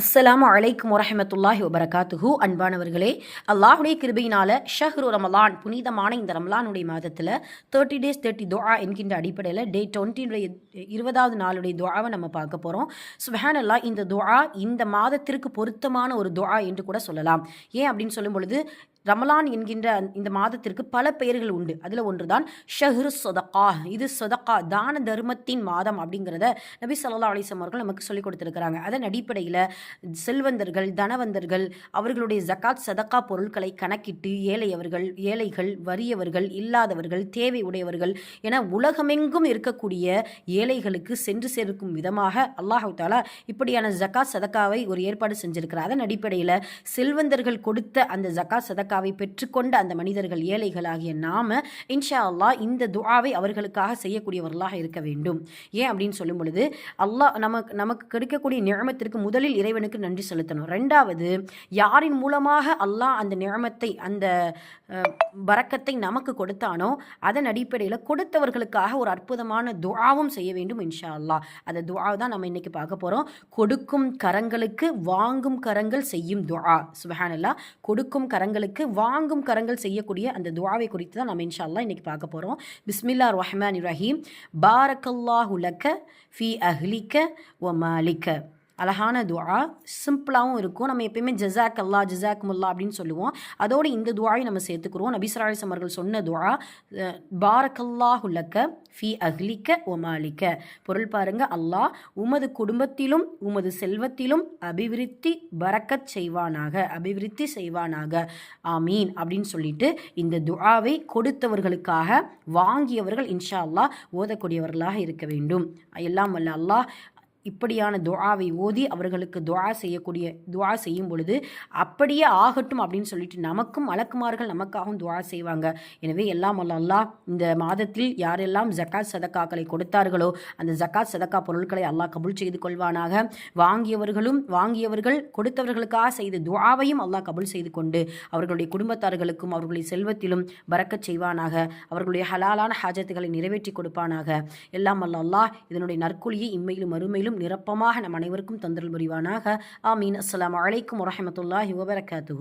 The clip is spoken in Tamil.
அஸ்ஸலாமு அலைக்கும் வரஹமத்துல்லாஹி வபரகாத்துஹு. அன்பானவர்களே, அல்லாஹுடைய கிருபையினால ஷஹ்ரு ரமலான், புனிதமான இந்த ரமலானுடைய மாதத்தில் 30 days 30 துஆ என்கின்ற அடிப்படையில் டே 20 20வது நாளுடைய துஆவை நம்ம பார்க்க போகிறோம். சுப்ஹானல்லாஹ், இந்த துஆ இந்த மாதத்திற்கு பொருத்தமான ஒரு துஆ என்று கூட சொல்லலாம். ஏன் அப்படின்னு சொல்லும் பொழுது, ரமலான் என்கின்ற இந்த மாதத்திற்கு பல பெயர்கள் உண்டு. அதில் ஒன்று தான் ஷஹ்ரு சொதக்கா. இது சொதக்கா, தான தர்மத்தின் மாதம் அப்படிங்கிறத நபி ஸல்லல்லாஹு அலைஹி வஸல்லம் அவர்கள் நமக்கு சொல்லிக் கொடுத்துருக்கிறாங்க. அதன் அடிப்படையில் செல்வந்தர்கள், தனவந்தர்கள் அவர்களுடைய ஜக்காத் சதக்கா பொருட்களை கணக்கிட்டு ஏழைகள், வறியவர்கள், இல்லாதவர்கள், தேவை உடையவர்கள் என உலகமெங்கும் இருக்கக்கூடிய ஏழைகளுக்கு சென்று சேர்க்கும் விதமாக அல்லாஹ் தஆலா இப்படியான ஜக்காத் சதக்காவை ஒரு ஏற்பாடு செஞ்சிருக்கிறார். அதன் அடிப்படையில் செல்வந்தர்கள் கொடுத்த அந்த ஜக்காத் சதக்காவை பெற்றுக்கொண்ட அந்த மனிதர்கள், ஏழைகளாகிய நாம இன்ஷா அல்லாஹ் இந்த துஆவை அவர்களுக்காக செய்யக்கூடியவர்களாக இருக்க வேண்டும். ஏன் அப்படின்னு சொல்லும் பொழுது, அல்லாஹ் நமக்கு கிடைக்கக்கூடிய நியமத்திற்கு முதலில் இறைவனுக்கு நன்றி செலுத்தணும். ரெண்டாவது, யாரின் மூலமாக அல்லாஹ் அந்த நியமத்தை, அந்த பரக்கத்தை நமக்கு கொடுத்தானோ அதன் அடிப்படையில் கொடுத்தவர்களுக்காக ஒரு அற்புதமான துஆவும் செய்ய வேண்டும் இன்ஷா அல்லாஹ். அந்த துஆ தான் நம்ம இன்னைக்கு பார்க்க போகிறோம். கொடுக்கும் கரங்களுக்கு வாங்கும் கரங்கள் செய்யும் துஆ. சுப்ஹானல்லாஹ், கொடுக்கும் கரங்களுக்கு வாங்கும் கரங்கள் செய்யக்கூடிய அந்த துஆவை குறித்து தான் நம்ம இன்ஷா அல்லாஹ் இன்னைக்கு பார்க்க போகிறோம். பிஸ்மில்லாஹிர் ரஹ்மானிர் ரஹீம். பாரக்கல்லாஹு லக்க ஃபீ அஹ்லிக வ மாலிக. அழகான துஆ, சிம்பிளாகவும் இருக்கும். நம்ம எப்பயுமே ஜஸாக் அல்லா, ஜஸாக்குமுல்லா அப்படின்னு சொல்லுவோம். அதோடு இந்த துஆவை நம்ம சேர்த்துக்கிறோம். நபி ஸல்லல்லாஹு அலைஹி வஸல்லம் அவர்கள் சொன்ன துஆ, பாரக்கல்லாஹு லக்க ஃபீ அஹ்லிக வ மாலிக. பொருள் பாருங்க, அல்லாஹ் உமது குடும்பத்திலும் உமது செல்வத்திலும் அபிவிருத்தி பரக்கத் செய்வானாக, அபிவிருத்தி செய்வானாக, ஆமீன் அப்படின்னு சொல்லிட்டு இந்த துஆவை கொடுத்தவர்களுக்காக வாங்கியவர்கள் இன்ஷா அல்லாஹ் ஓதக்கூடியவர்களாக இருக்க வேண்டும். எல்லாம் வல்ல அல்லாஹ் இப்படியான துஆவை ஓதி அவர்களுக்கு துஆ செய்யும் பொழுது அப்படியே ஆகட்டும் அப்படின்னு சொல்லிட்டு நமக்கும் மலக்குமார்கள் நமக்காகவும் துஆ செய்வாங்க. எனவே எல்லாம் வல்ல அல்லாஹ் இந்த மாதத்தில் யாரெல்லாம் ஜக்காத் சதக்காக்களை கொடுத்தார்களோ அந்த ஜக்காத் சதக்கா பொருட்களை அல்லாஹ் கபூல் செய்து கொள்வானாக. வாங்கியவர்கள் கொடுத்தவர்களுக்காக செய்த துஆவையும் அல்லாஹ் கபூல் செய்து கொண்டு அவர்களுடைய குடும்பத்தார்களுக்கும் அவர்களுடைய செல்வத்திலும் பரக்கத் செய்வானாக. அவர்களுடைய ஹலாலான ஹாஜத்துகளை நிறைவேற்றி கொடுப்பானாக. எல்லாம் வல்ல அல்லாஹ் இதனுடைய நற்கூலியை இம்மையிலும் மறுமையிலும் நிரப்பமாக நம் அனைவருக்கும் தந்தருள் புரிவானாக. ஆமீன். அஸ்ஸலாமு அலைக்கும் வரஹ்மத்துல்லாஹி வபரகாத்துஹு.